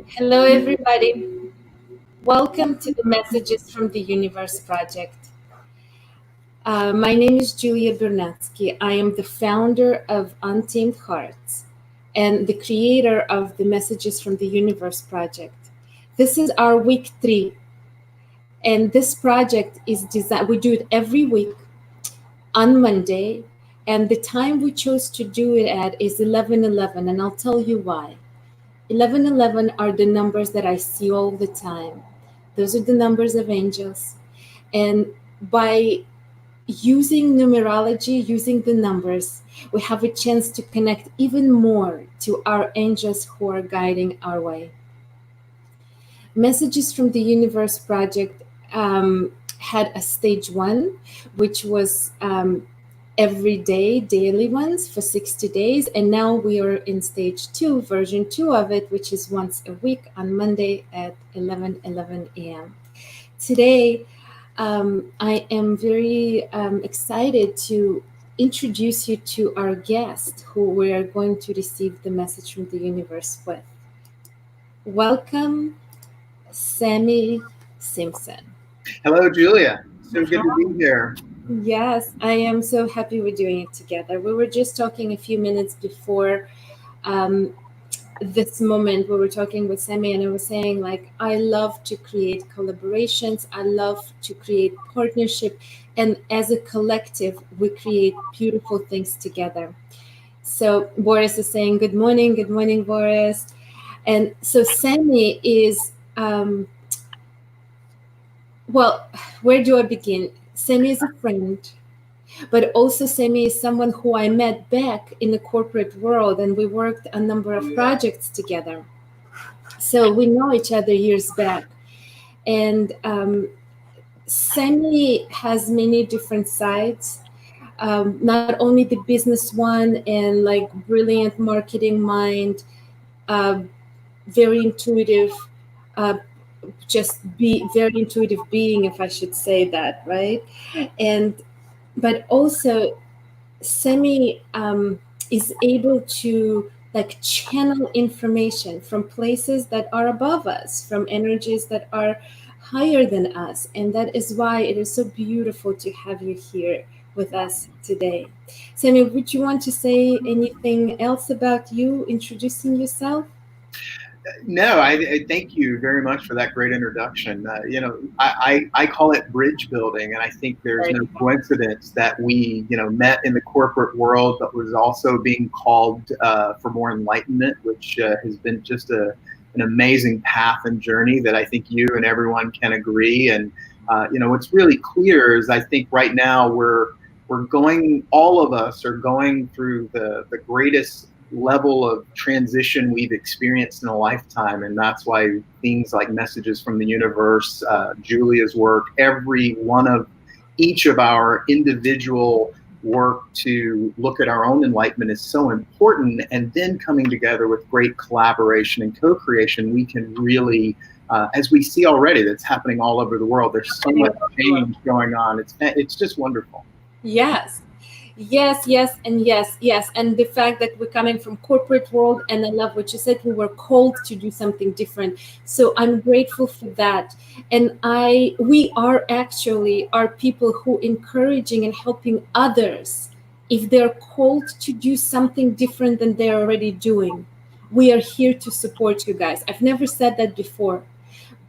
Hello, everybody. Welcome to the Messages from the Universe project. My name is Julia Bernatsky. I am the founder of Untamed Hearts and the creator of the Messages from the Universe project. This is our week 3, and this project is designed, we do it every week on Monday, and the time we chose to do it at is 11:11, and I'll tell you why. 11:11 are the numbers that I see all the time. Those are the numbers of angels. And by using numerology, using the numbers, we have a chance to connect even more to our angels who are guiding our way. Messages from the Universe project had a stage 1, which was every day, daily ones for 60 days. And now we are in stage 2, version 2 of it, which is once a week on Monday at 11:11 a.m. Today, I am very excited to introduce you to our guest who we are going to receive the message from the universe with. Welcome, Sammy Simpson. Hello, Julia. So good to be here. Yes, I am so happy we're doing it together. We were just talking a few minutes before this moment. We were talking with Sammy, and I was saying, like, I love to create collaborations. I love to create partnership. And as a collective, we create beautiful things together. So Boris is saying, good morning, Boris. And so Sammy is, well, where do I begin? Sammy is a friend, but also Sammy is someone who I met back in the corporate world, and we worked a number of projects together. So we know each other years back. And Sammy has many different sides, not only the business one and like brilliant marketing mind, very intuitive, just be very intuitive being, if I should say that, right? And but also Semi is able to like channel information from places that are above us, from energies that are higher than us. And that is why it is so beautiful to have you here with us today. Semi, would you want to say anything else about you, introducing yourself? No, I thank you very much for that great introduction. I call it bridge building, and I think there's no coincidence that we, met in the corporate world, but was also being called for more enlightenment, which has been just an amazing path and journey that I think you and everyone can agree. And what's really clear is I think right now we're going, all of us are going through the greatest level of transition we've experienced in a lifetime. And that's why things like Messages from the Universe, Julia's work, every one of each of our individual work to look at our own enlightenment is so important. And then coming together with great collaboration and co-creation, we can really, as we see already, that's happening all over the world. There's so much change going on. It's just wonderful. Yes. Yes. And the fact that we're coming from corporate world, and I love what you said, we were called to do something different. So I'm grateful for that. And we are actually people who encouraging and helping others if they're called to do something different than they're already doing. We are here to support you guys. I've never said that before.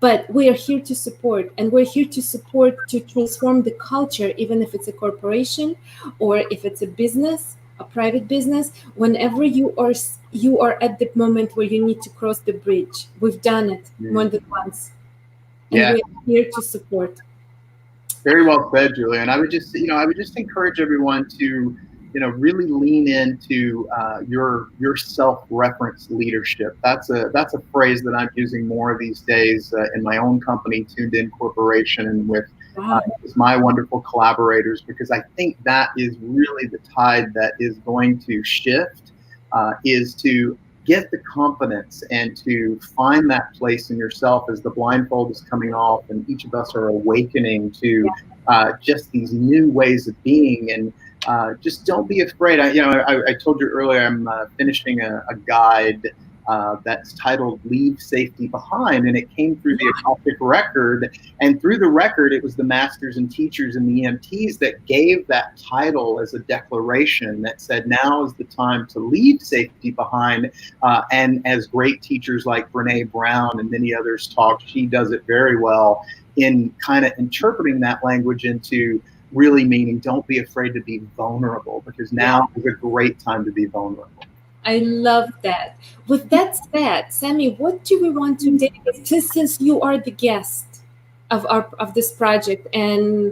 But we are here to support, and we're here to support to transform the culture, even if it's a corporation or if it's a business, a private business. Whenever you are at the moment where you need to cross the bridge, we've done it more than once, and we're here to support. Very well said, Julia. And I would just encourage everyone to really lean into your self-reference leadership. That's a phrase that I'm using more these days in my own company, Tuned In Corporation, and with my wonderful collaborators, because I think that is really the tide that is going to shift, is to get the confidence and to find that place in yourself as the blindfold is coming off and each of us are awakening to just these new ways of being. And just don't be afraid. I told you earlier I'm finishing a guide that's titled "Leave Safety Behind," and it came through the Akashic record. And through the record, it was the masters and teachers and the EMTs that gave that title as a declaration that said, "Now is the time to leave safety behind." And as great teachers like Brene Brown and many others talk, she does it very well in kind of interpreting that language into really meaning don't be afraid to be vulnerable, because now is a great time to be vulnerable. I love that. With that said, Sammy, what do we want to dedicate? Since you are the guest of this project, and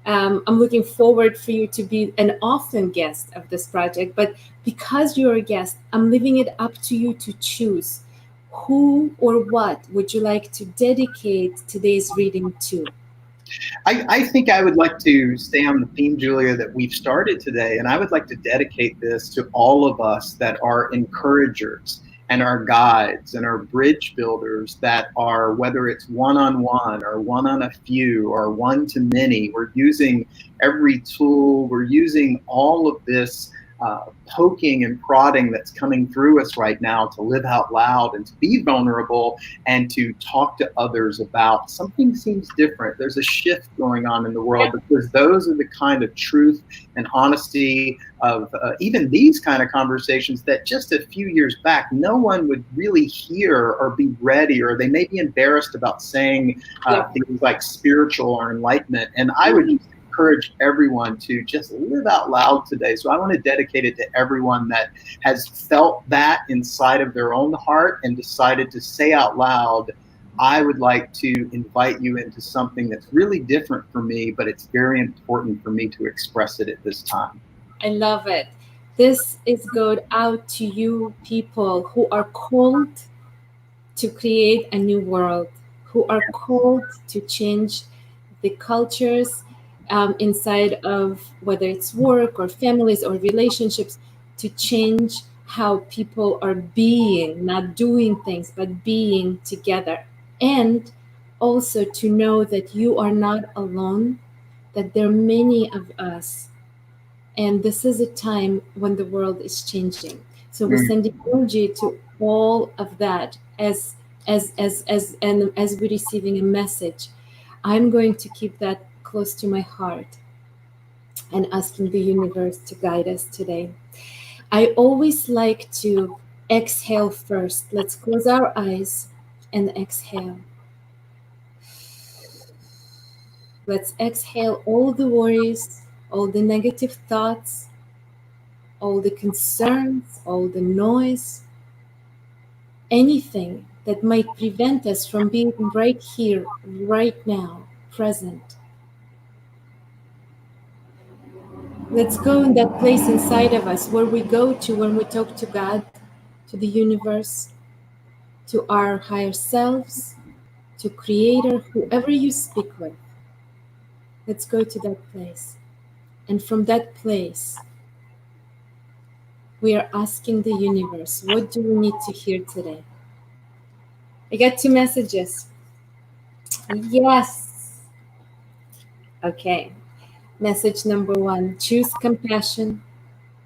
I'm looking forward for you to be an often guest of this project. But because you're a guest, I'm leaving it up to you to choose who or what would you like to dedicate today's reading to. I think I would like to stay on the theme, Julia, that we've started today, and I would like to dedicate this to all of us that are encouragers and our guides and our bridge builders, that are, whether it's one-on-one or one on a few or one to many, we're using every tool, we're using all of this poking and prodding that's coming through us right now to live out loud and to be vulnerable and to talk to others about something seems different. There's a shift going on in the world, because those are the kind of truth and honesty of even these kind of conversations that just a few years back, no one would really hear or be ready, or they may be embarrassed about saying things like spiritual or enlightenment. And I would just encourage everyone to just live out loud today. So I want to dedicate it to everyone that has felt that inside of their own heart and decided to say out loud, I would like to invite you into something that's really different for me, but it's very important for me to express it at this time. I love it. This is going out to you people who are called to create a new world, who are called to change the cultures inside of whether it's work or families or relationships, to change how people are being, not doing things, but being together. And also to know that you are not alone, that there are many of us. And this is a time when the world is changing. So we send energy to all of that as we're receiving a message. I'm going to keep that close to my heart and asking the universe to guide us today. I always like to exhale first. Let's close our eyes and exhale. Let's exhale all the worries, all the negative thoughts, all the concerns, all the noise, anything that might prevent us from being right here, right now, present. Let's go in that place inside of us where we go to when we talk to God, to the universe, to our higher selves, to Creator, whoever you speak with. Let's go to that place. And from that place, we are asking the universe, what do we need to hear today? I got 2 messages. Yes. Okay. Message number 1, choose compassion,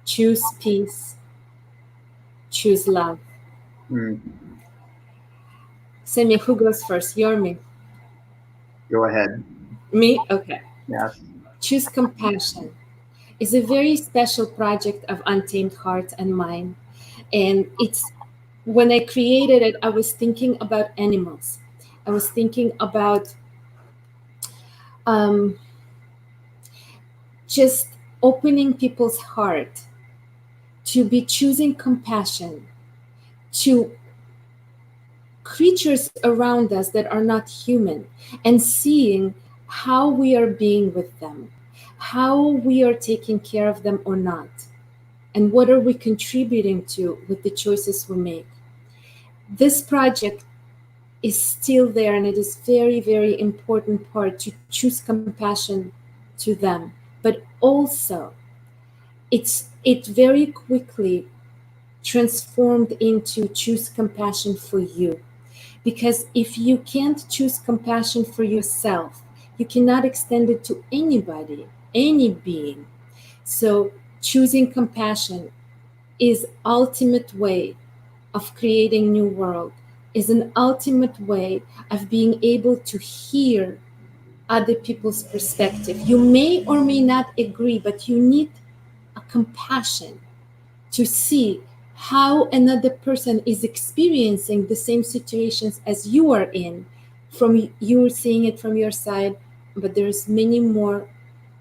choose peace, choose love. Sammy, who goes first? You or me? Go ahead. Me? Okay. Yes. Choose compassion is a very special project of Untamed Hearts and mine. And it's when I created it, I was thinking about animals. I was thinking about just opening people's heart to be choosing compassion to creatures around us that are not human, and seeing how we are being with them, how we are taking care of them or not, and what are we contributing to with the choices we make. This project is still there, and it is very, very important part to choose compassion to them, but also it very quickly transformed into choose compassion for you. Because if you can't choose compassion for yourself, you cannot extend it to anybody, any being. So choosing compassion is ultimate way of creating new world, is an ultimate way of being able to hear other people's perspective. You may or may not agree, but you need a compassion to see how another person is experiencing the same situations as you are in. From you're seeing it from your side, but there's many more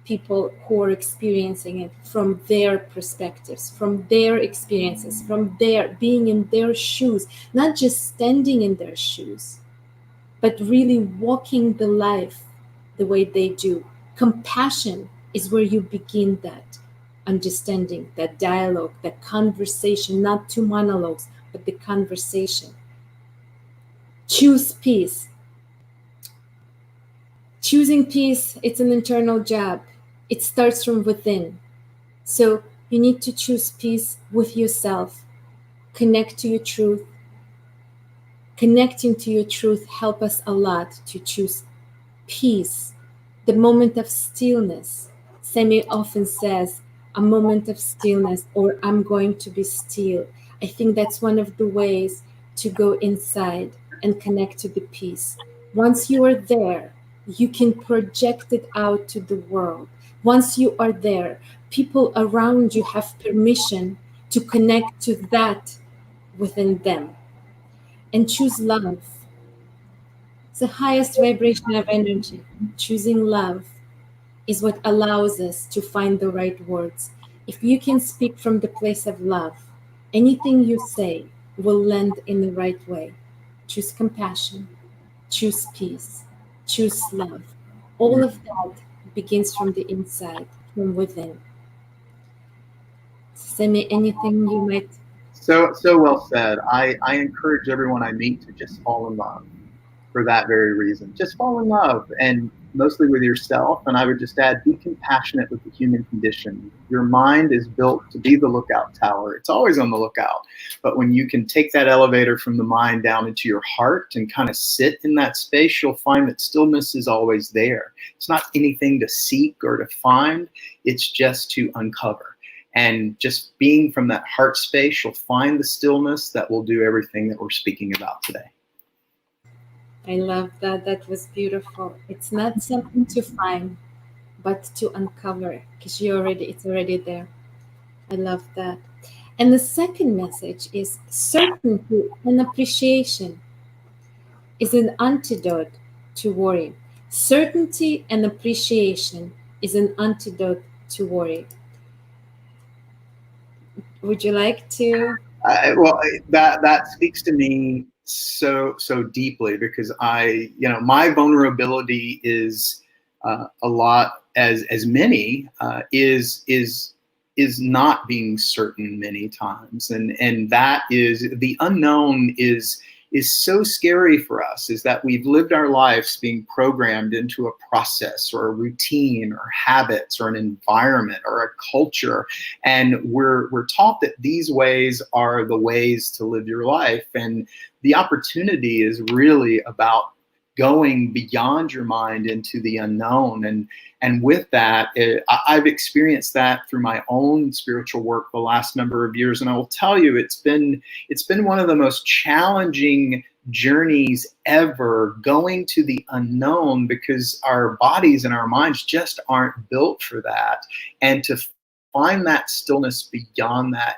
people who are experiencing it from their perspectives, from their experiences, from their being in their shoes, not just standing in their shoes, but really walking the life the way they do. Compassion is where you begin that understanding, that dialogue, that conversation, not two monologues, but the conversation. Choose peace. Choosing peace, it's an internal job. It starts from within. So you need to choose peace with yourself. Connect to your truth. Connecting to your truth help us a lot to choose peace, the moment of stillness. Sammy often says, a moment of stillness, or I'm going to be still. I think that's one of the ways to go inside and connect to the peace. Once you are there, you can project it out to the world. Once you are there, people around you have permission to connect to that within them and choose love. It's the highest vibration of energy. Choosing love is what allows us to find the right words. If you can speak from the place of love, anything you say will land in the right way. Choose compassion, choose peace, choose love. All of that begins from the inside, from within. Send anything you might. So well said. I encourage everyone I meet to just fall in love for that very reason. Just fall in love, and mostly with yourself. And I would just add, be compassionate with the human condition. Your mind is built to be the lookout tower. It's always on the lookout. But when you can take that elevator from the mind down into your heart and kind of sit in that space, you'll find that stillness is always there. It's not anything to seek or to find. It's just to uncover. And just being from that heart space, you'll find the stillness that will do everything that we're speaking about today. I love that. That was beautiful. It's not something to find, but to uncover, because it's already there. I love that. And the second message is certainty and appreciation is an antidote to worry. Certainty and appreciation is an antidote to worry. Would you like to? Well, that speaks to me so deeply, because my vulnerability is a lot, as many is not being certain many times, and that is the unknown is so scary for us, is that we've lived our lives being programmed into a process or a routine or habits or an environment or a culture. And we're taught that these ways are the ways to live your life. And the opportunity is really about going beyond your mind into the unknown. And with that, I've experienced that through my own spiritual work the last number of years. And I will tell you, it's been one of the most challenging journeys ever, going to the unknown, because our bodies and our minds just aren't built for that. And to find that stillness beyond that,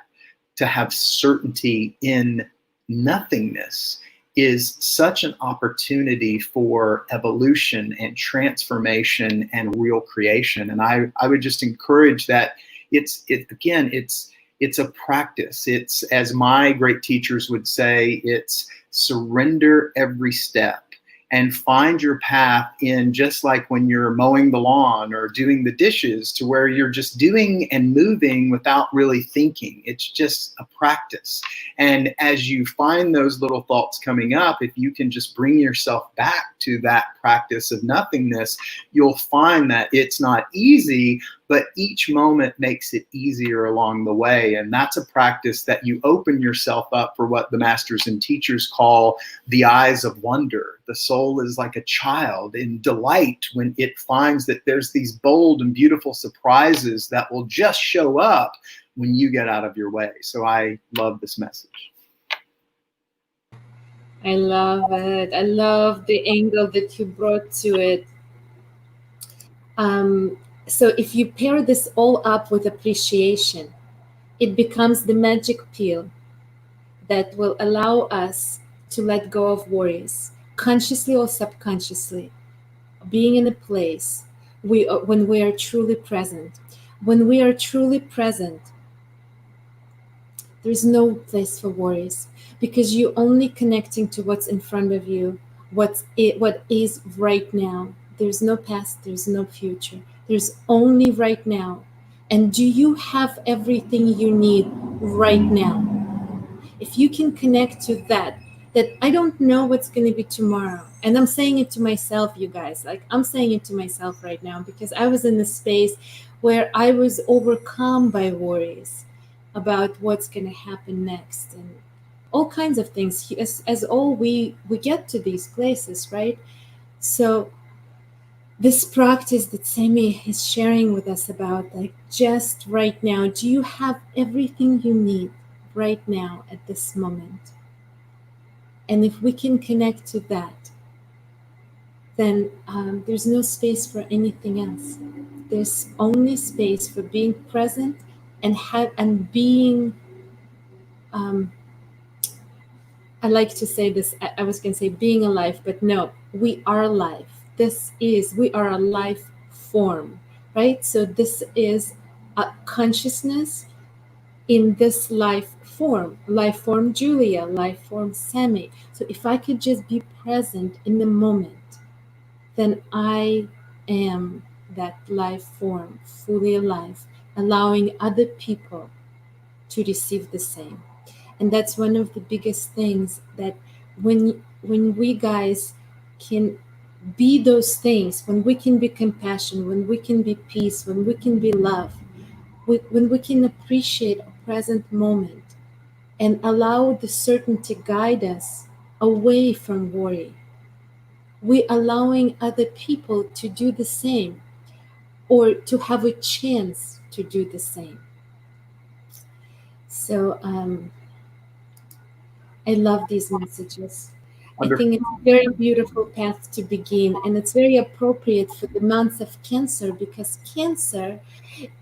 to have certainty in nothingness, is such an opportunity for evolution and transformation and real creation. And I would just encourage that it's a practice. It's, as my great teachers would say, it's surrender every step and find your path in, just like when you're mowing the lawn or doing the dishes, to where you're just doing and moving without really thinking. It's just a practice. And as you find those little thoughts coming up, if you can just bring yourself back to that practice of nothingness, you'll find that it's not easy, but each moment makes it easier along the way. And that's a practice that you open yourself up for what the masters and teachers call the eyes of wonder. The soul is like a child in delight when it finds that there's these bold and beautiful surprises that will just show up when you get out of your way. So I love this message. I love it. I love the angle that you brought to it. Um, so if you pair this all up with appreciation, it becomes the magic pill that will allow us to let go of worries, consciously or subconsciously, being in a place when we are truly present. When we are truly present, there's no place for worries because you're only connecting to what's in front of you, what is right now. There's no past, there's no future. There's only right now. And do you have everything you need right now? If you can connect to that I don't know what's going to be tomorrow. And I'm saying it to myself, you guys. Like, I'm saying it to myself right now because I was in a space where I was overcome by worries about what's going to happen next and all kinds of things. As all we get to these places, right? So this practice that Sammy is sharing with us about, like, just right now, do you have everything you need right now at this moment? And if we can connect to that, then there's no space for anything else. There's only space for being present and being. Um, I like to say this. I was going to say being alive, but no, we are alive. We are a life form, right? So this is a consciousness in this life form Julia, life form Sammy. So if I could just be present in the moment, then I am that life form, fully alive, allowing other people to receive the same. And that's one of the biggest things, that when we guys can be those things, when we can be compassion, when we can be peace, when we can be love, when we can appreciate a present moment and allow the certainty guide us away from worry, we allowing other people to do the same or to have a chance to do the same. So I love these messages. I Wonderful. think it's a very beautiful path to begin, and it's very appropriate for the month of Cancer because Cancer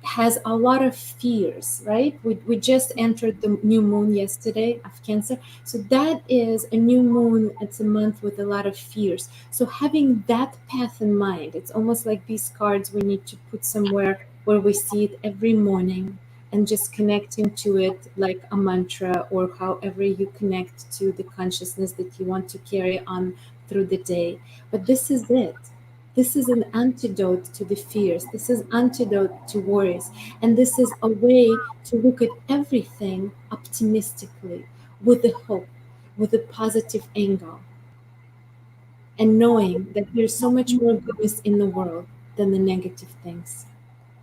has a lot of fears, right? We just entered the new moon yesterday of Cancer. So that is a new moon. It's a month with a lot of fears. So having that path in mind, it's almost like these cards we need to put somewhere where we see it every morning and just connecting to it like a mantra or however you connect to the consciousness that you want to carry on through the day. But this is it. This is an antidote to the fears. This is antidote to worries. And this is a way to look at everything optimistically, with a hope, with a positive angle, and knowing that there's so much more goodness in the world than the negative things.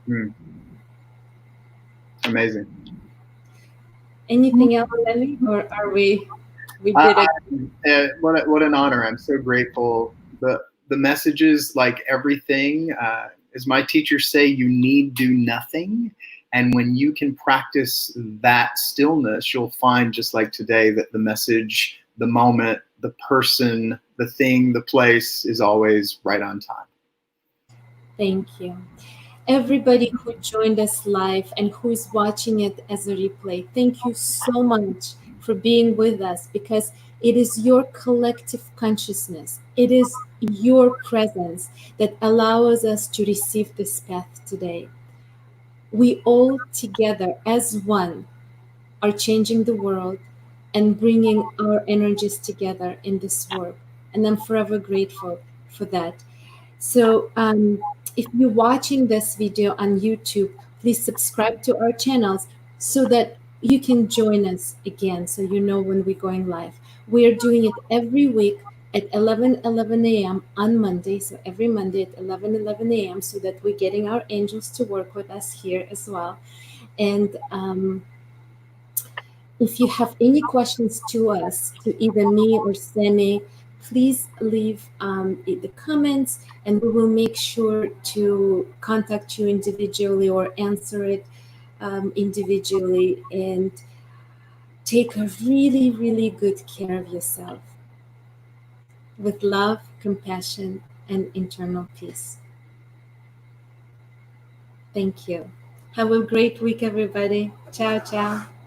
Mm. Amazing. Anything else, Ellie? Or are we did it? What an honor. I'm so grateful. The messages, like everything, as my teachers say, you need do nothing. And when you can practice that stillness, you'll find, just like today, that the message, the moment, the person, the thing, the place is always right on time. Thank you. Everybody who joined us live and who is watching it as a replay, thank you so much for being with us, because it is your collective consciousness, it is your presence that allows us to receive this path today. We all together as one are changing the world and bringing our energies together in this work. And I'm forever grateful for that. So if you're watching this video on YouTube, please subscribe to our channels so that you can join us again, so you know when we're going live. We are doing it every week, at 11:11 a.m. on Monday. So every Monday at 11:11 a.m. so that we're getting our angels to work with us here as well. And if you have any questions to us, to either me or Sammy, please leave in the comments, and we will make sure to contact you individually or answer it individually. And take a really, really good care of yourself with love, compassion, and internal peace. Thank you. Have a great week, everybody. Ciao, ciao.